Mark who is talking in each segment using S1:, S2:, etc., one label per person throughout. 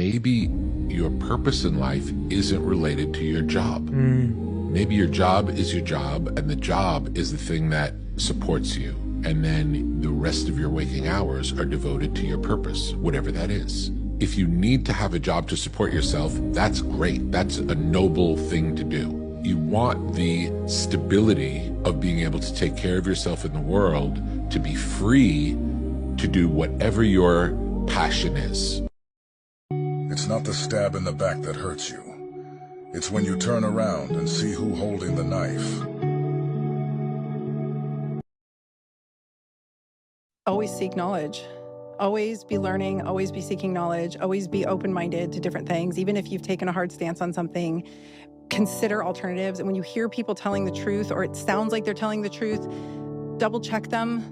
S1: maybe your purpose in life isn't related to your job. Maybe your job is your job, and the job is the thing that supports you. And then the rest of your waking hours are devoted to your purpose, whatever that is. If you need to have a job to support yourself, that's great. That's a noble thing to do. You want the stability of being able to take care of yourself in the world, to be free to do whatever your passion is.
S2: It's not the stab in the back that hurts you. It's when you turn around and see who holding the knife.
S3: Always seek knowledge. Always be learning, always be seeking knowledge, always be open-minded to different things. Even if you've taken a hard stance on something, consider alternatives. And when you hear people telling the truth, or it sounds like they're telling the truth, double check them,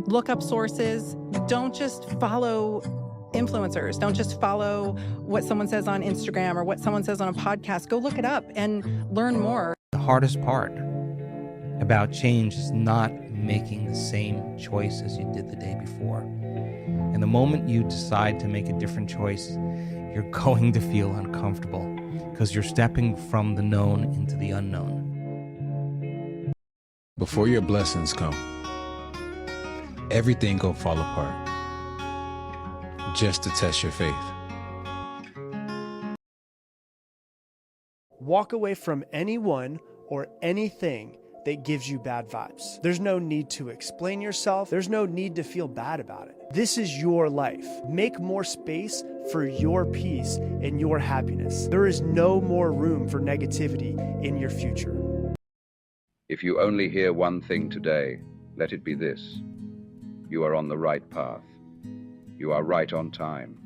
S3: look up sources. Don't just follow influencers. Don't just follow what someone says on Instagram or what someone says on a podcast. Go look it up and learn more.
S4: The hardest part about change is not making the same choice as you did the day before. And the moment you decide to make a different choice, you're going to feel uncomfortable because you're stepping from the known into the unknown.
S5: Before your blessings come, everything go fall apart just to test your faith.
S6: Walk away from anyone or anything that gives you bad vibes. There's no need to explain yourself. There's no need to feel bad about it. This is your life. Make more space for your peace and your happiness. There is no more room for negativity in your future.
S7: If you only hear one thing today, let it be this. You are on the right path. You are right on time.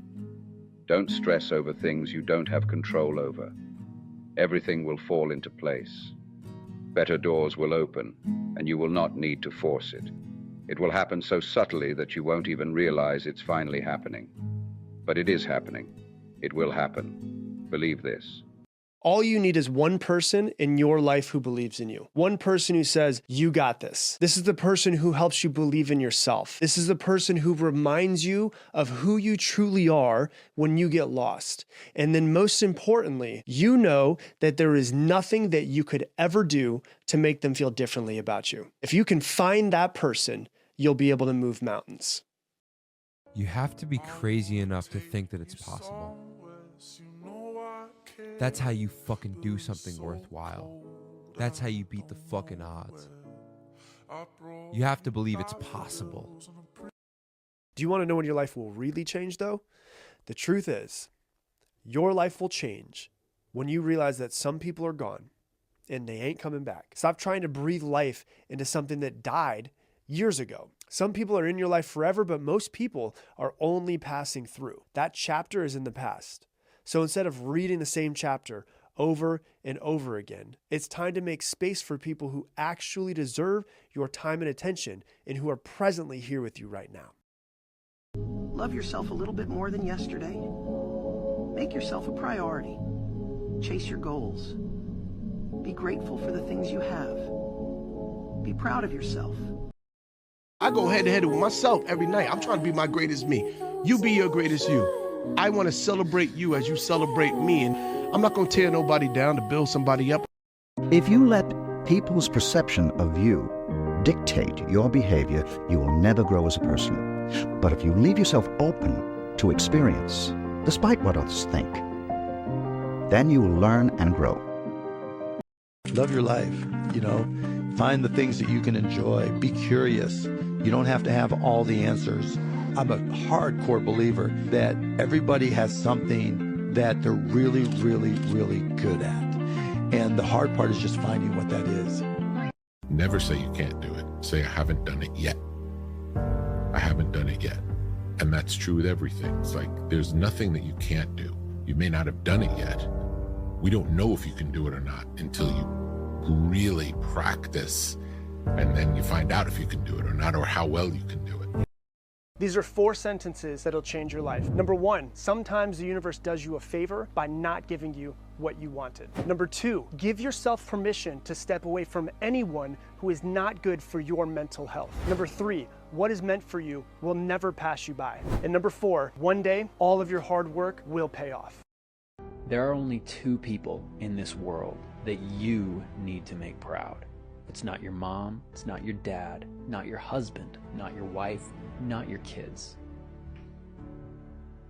S7: Don't stress over things you don't have control over. Everything will fall into place. Better doors will open, and you will not need to force it. It will happen so subtly that you won't even realize it's finally happening. But it is happening. It will happen. Believe this.
S6: All you need is one person in your life who believes in you. One person who says, you got this. This is the person who helps you believe in yourself. This is the person who reminds you of who you truly are when you get lost. And then most importantly, you know that there is nothing that you could ever do to make them feel differently about you. If you can find that person, you'll be able to move mountains.
S8: You have to be crazy enough to think that it's possible. That's how you fucking do something worthwhile. That's how you beat the fucking odds. You have to believe it's possible.
S6: Do you want to know when your life will really change though? The truth is, your life will change when you realize that some people are gone and they ain't coming back. Stop trying to breathe life into something that died years ago. Some people are in your life forever, but most people are only passing through. That chapter is in the past. So instead of reading the same chapter over and over again, it's time to make space for people who actually deserve your time and attention and who are presently here with you right now.
S9: Love yourself a little bit more than yesterday. Make yourself a priority. Chase your goals. Be grateful for the things you have. Be proud of yourself.
S10: I go head to head with myself every night. I'm trying to be my greatest me. You be your greatest you. I want to celebrate you as you celebrate me, and I'm not going to tear nobody down to build somebody up.
S11: If you let people's perception of you dictate your behavior, you will never grow as a person. But if you leave yourself open to experience, despite what others think, then you will learn and grow.
S12: Love your life, find the things that you can enjoy. Be curious. You don't have to have all the answers. I'm a hardcore believer that everybody has something that they're really, really, really good at. And the hard part is just finding what that is.
S1: Never say you can't do it. Say, I haven't done it yet. I haven't done it yet. And that's true with everything. It's like, there's nothing that you can't do. You may not have done it yet. We don't know if you can do it or not until you really practice. And then you find out if you can do it or not, or how well you can do it.
S6: These are 4 sentences that'll change your life. Number 1, sometimes the universe does you a favor by not giving you what you wanted. Number 2, give yourself permission to step away from anyone who is not good for your mental health. Number 3, what is meant for you will never pass you by. And number 4, one day, all of your hard work will pay off.
S13: There are only 2 people in this world that you need to make proud. It's not your mom, it's not your dad, not your husband, not your wife, not your kids.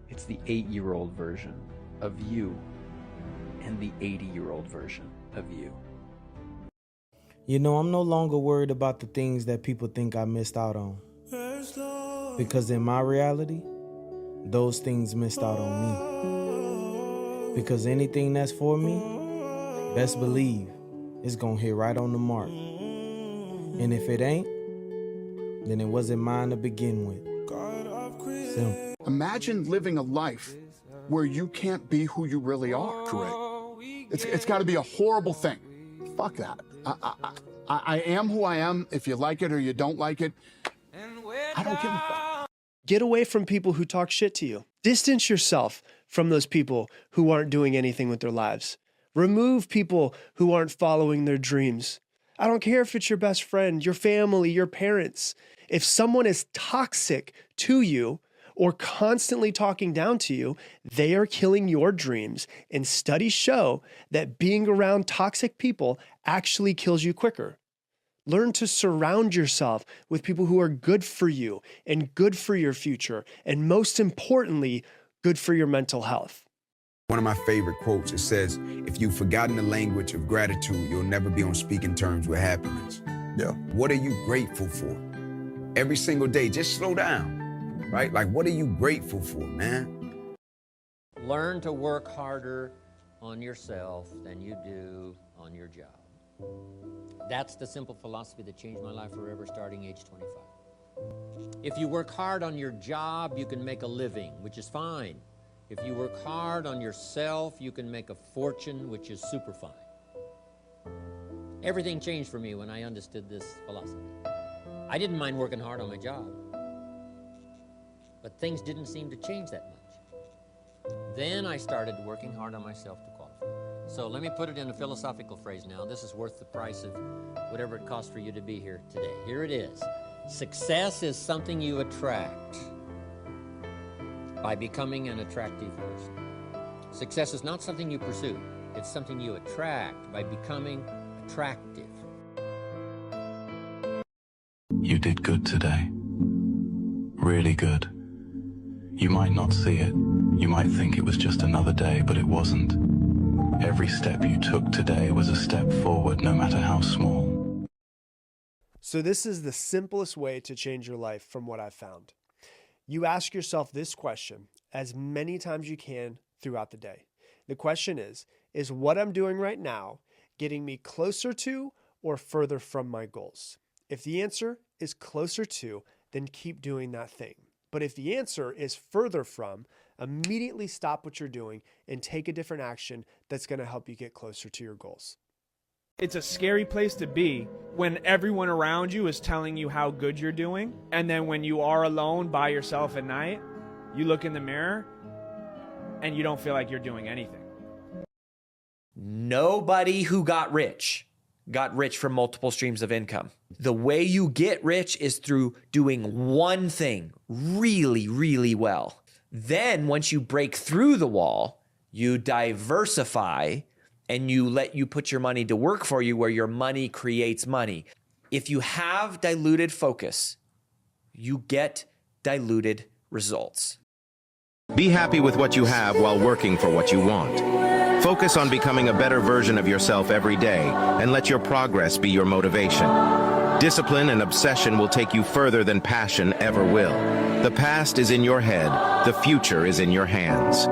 S13: It's the 8-year-old version of you and the 80-year-old version of you.
S14: You know, I'm no longer worried about the things that people think I missed out on. Because in my reality, those things missed out on me. Because anything that's for me, best believe it's gonna hit right on the mark. And if it ain't, then it wasn't mine to begin with. Simple.
S15: Imagine living a life where you can't be who you really are. Correct. It's got to be a horrible thing. Fuck that. I am who I am. If you like it or you don't like it, I don't give a fuck.
S6: Get away from people who talk shit to you. Distance yourself from those people who aren't doing anything with their lives. Remove people who aren't following their dreams. I don't care if it's your best friend, your family, your parents. If someone is toxic to you or constantly talking down to you, they are killing your dreams. And studies show that being around toxic people actually kills you quicker. Learn to surround yourself with people who are good for you and good for your future, and most importantly, good for your mental health.
S16: One of my favorite quotes, it says, if you've forgotten the language of gratitude, you'll never be on speaking terms with happiness. Yeah. What are you grateful for? Every single day, just slow down, right? Like, what are you grateful for, man?
S17: Learn to work harder on yourself than you do on your job. That's the simple philosophy that changed my life forever starting age 25. If you work hard on your job, you can make a living, which is fine. If you work hard on yourself, you can make a fortune, which is super fine. Everything changed for me when I understood this philosophy. I didn't mind working hard on my job, but things didn't seem to change that much. Then I started working hard on myself to qualify. So let me put it in a philosophical phrase now. This is worth the price of whatever it costs for you to be here today. Here it is. Success is something you attract by becoming an attractive person. Success is not something you pursue. It's something you attract by becoming attractive.
S18: You did good today. Really good. You might not see it. You might think it was just another day, but it wasn't. Every step you took today was a step forward, no matter how small.
S6: So this is the simplest way to change your life from what I've found. You ask yourself this question as many times as you can throughout the day. The question is what I'm doing right now getting me closer to or further from my goals? If the answer is closer to, then keep doing that thing. But if the answer is further from, immediately stop what you're doing and take a different action that's going to help you get closer to your goals.
S19: It's a scary place to be when everyone around you is telling you how good you're doing. And then when you are alone by yourself at night, you look in the mirror and you don't feel like you're doing anything.
S20: Nobody who got rich from multiple streams of income. The way you get rich is through doing one thing really, really well. Then once you break through the wall, you diversify and you put your money to work for you where your money creates money. If you have diluted focus, you get diluted results.
S21: Be happy with what you have while working for what you want. Focus on becoming a better version of yourself every day and let your progress be your motivation. Discipline and obsession will take you further than passion ever will. The past is in your head. The future is in your hands.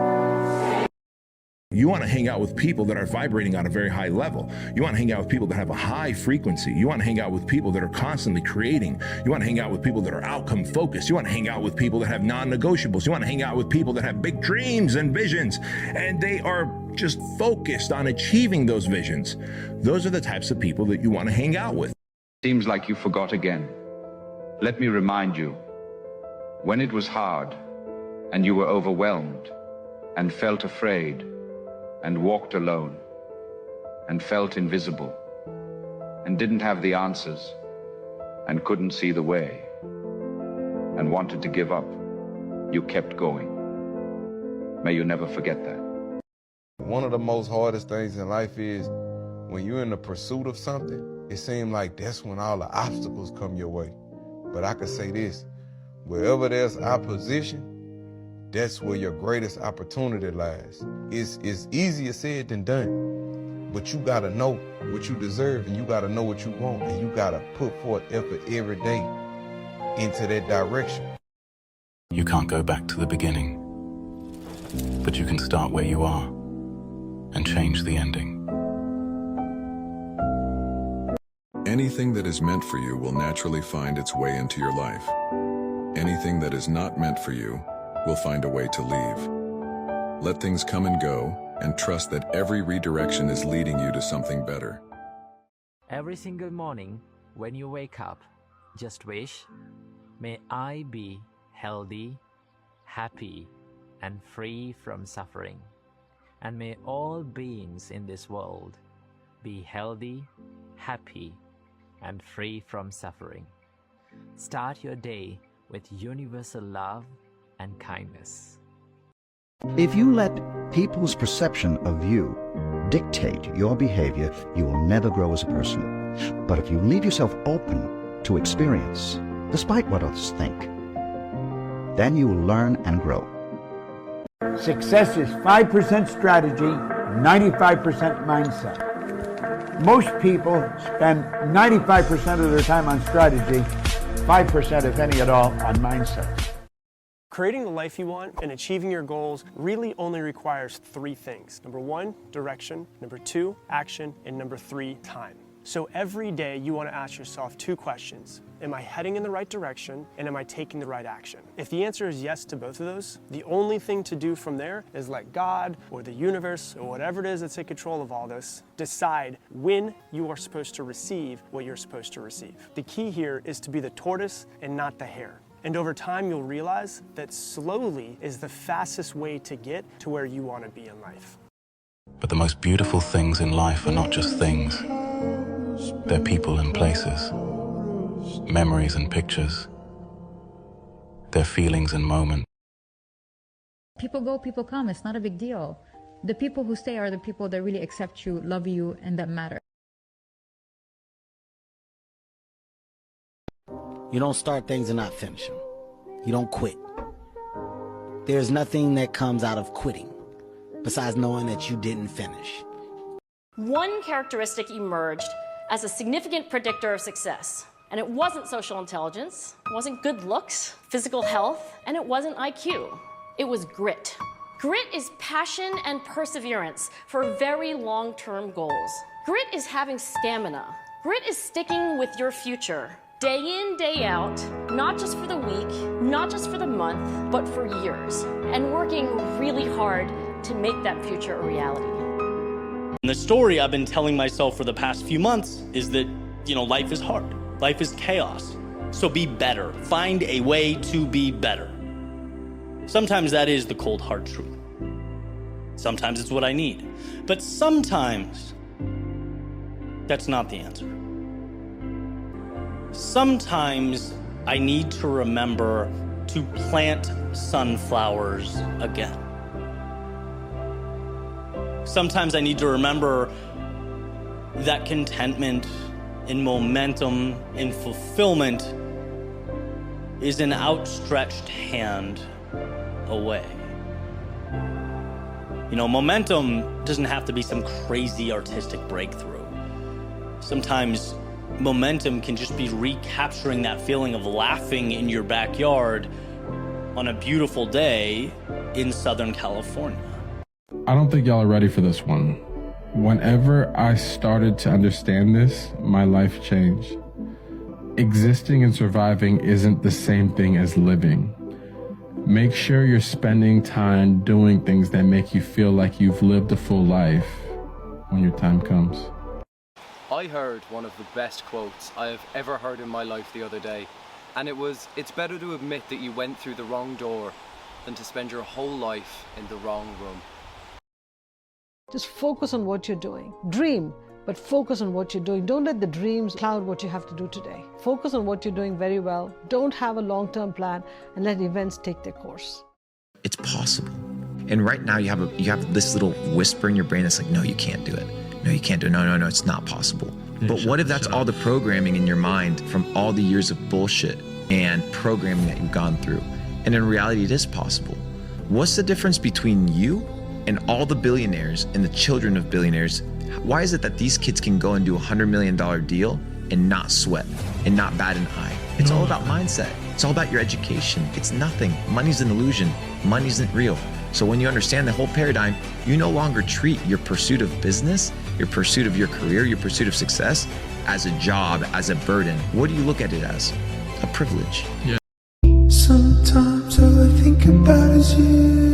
S22: You want to hang out with people that are vibrating on a very high level. You want to hang out with people that have a high frequency. You want to hang out with people that are constantly creating. You want to hang out with people that are outcome focused. You want to hang out with people that have non-negotiables. You want to hang out with people that have big dreams and visions, and they are just focused on achieving those visions. Those are the types of people that you want to hang out with.
S7: Seems like you forgot again. Let me remind you. When it was hard, and you were overwhelmed, and felt afraid, and walked alone, and felt invisible, and didn't have the answers, and couldn't see the way, and wanted to give up, you kept going. May you never forget that.
S5: One of the most hardest things in life is when you're in the pursuit of something, it seems like that's when all the obstacles come your way. But I can say this, wherever there's opposition, that's where your greatest opportunity lies. It's easier said than done, but you gotta know what you deserve and you gotta know what you want and you gotta put forth effort every day into that direction.
S18: You can't go back to the beginning, but you can start where you are and change the ending.
S2: Anything that is meant for you will naturally find its way into your life. Anything that is not meant for you will find a way to leave. Let things come and go, and trust that every redirection is leading you to something better.
S3: Every single morning, when you wake up, just wish, may I be healthy, happy, and free from suffering. And may all beings in this world be healthy, happy, and free from suffering. Start your day with universal love and kindness.
S11: If you let people's perception of you dictate your behavior, you will never grow as a person. But if you leave yourself open to experience, despite what others think, then you will learn and grow.
S23: Success is 5% strategy, 95% mindset. Most people spend 95% of their time on strategy, 5%, if any at all, on mindset.
S6: Creating the life you want and achieving your goals really only requires 3 things. Number 1, direction. Number 2, action. And number 3, time. So every day you want to ask yourself 2 questions. Am I heading in the right direction, and am I taking the right action? If the answer is yes to both of those, the only thing to do from there is let God or the universe or whatever it is that's in control of all this decide when you are supposed to receive what you're supposed to receive. The key here is to be the tortoise and not the hare. And over time, you'll realize that slowly is the fastest way to get to where you want to be in life.
S18: But the most beautiful things in life are not just things. They're people and places, memories and pictures. They're feelings and moments.
S24: People go, people come. It's not a big deal. The people who stay are the people that really accept you, love you, and that matter.
S25: You don't start things and not finish them. You don't quit. There's nothing that comes out of quitting besides knowing that you didn't finish.
S26: One characteristic emerged as a significant predictor of success. And it wasn't social intelligence, it wasn't good looks, physical health, and it wasn't IQ. It was grit. Grit is passion and perseverance for very long-term goals. Grit is having stamina. Grit is sticking with your future, day in, day out, not just for the week, not just for the month, but for years, and working really hard to make that future a reality.
S27: And the story I've been telling myself for the past few months is that, life is hard. Life is chaos. So be better. Find a way to be better. Sometimes that is the cold, hard truth. Sometimes it's what I need. But sometimes that's not the answer. Sometimes I need to remember to plant sunflowers again. Sometimes I need to remember that contentment and momentum and fulfillment is an outstretched hand away. Momentum doesn't have to be some crazy artistic breakthrough. Sometimes momentum can just be recapturing that feeling of laughing in your backyard on a beautiful day in Southern California.
S28: I don't think y'all are ready for this one. Whenever I started to understand this, my life changed. Existing and surviving isn't the same thing as living. Make sure you're spending time doing things that make you feel like you've lived a full life when your time comes.
S29: I heard one of the best quotes I have ever heard in my life the other day.
S1: And it's better to admit that you went through the wrong door than to spend your whole life in the wrong room.
S4: Just focus on what you're doing. Dream, but focus on what you're doing. Don't let the dreams cloud what you have to do today. Focus on what you're doing very well. Don't have a long-term plan and let events take their course.
S8: It's possible. And right now you have this little whisper in your brain that's like, no, you can't do it. No, you can't do it. No, it's not possible. But what if that's all the programming in your mind from all the years of bullshit and programming that you've gone through? And in reality, it is possible. What's the difference between you and all the billionaires and the children of billionaires? Why is it that these kids can go and do a $100 million deal and not sweat and not bat an eye? It's all about mindset. It's all about your education. It's nothing. Money's an illusion. Money isn't real. So when you understand the whole paradigm, you no longer treat your pursuit of business, your pursuit of your career, your pursuit of success as a job, as a burden. What do you look at it as? A privilege.
S9: Sometimes all I think about is you.